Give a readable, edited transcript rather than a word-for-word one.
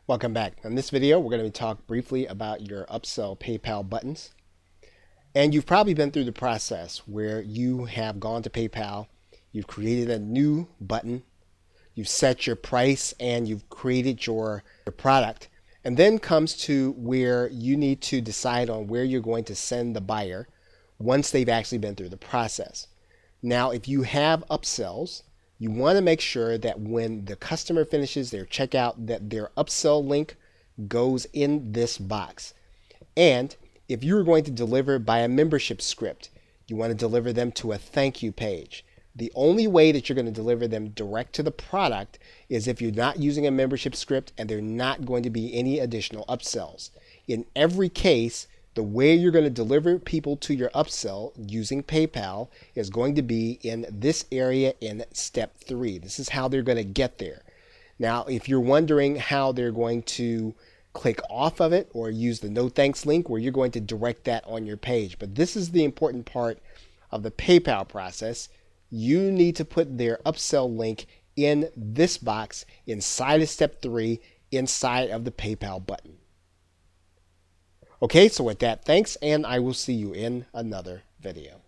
Welcome back. In this video, we're going to talk briefly about your upsell PayPal buttons. And you've probably been through the process where you have gone to PayPal, you've created a new button, you've set your price, and you've created your product. And then comes to where you need to decide on where you're going to send the buyer once they've actually been through the process. Now, if you have upsells, you want to make sure that when the customer finishes their checkout, that their upsell link goes in this box. And if you're going to deliver by a membership script, you want to deliver them to a thank you page. The only way that you're going to deliver them direct to the product is if you're not using a membership script and there are not going to be any additional upsells. In every case, the way you're going to deliver people to your upsell using PayPal is going to be in this area in step 3. This is how they're going to get there. Now, if you're wondering how they're going to click off of it or use the no thanks link, where you're going to direct that on your page. But this is the important part of the PayPal process. You need to put their upsell link in this box inside of step 3 inside of the PayPal button. Okay, so with that, thanks, and I will see you in another video.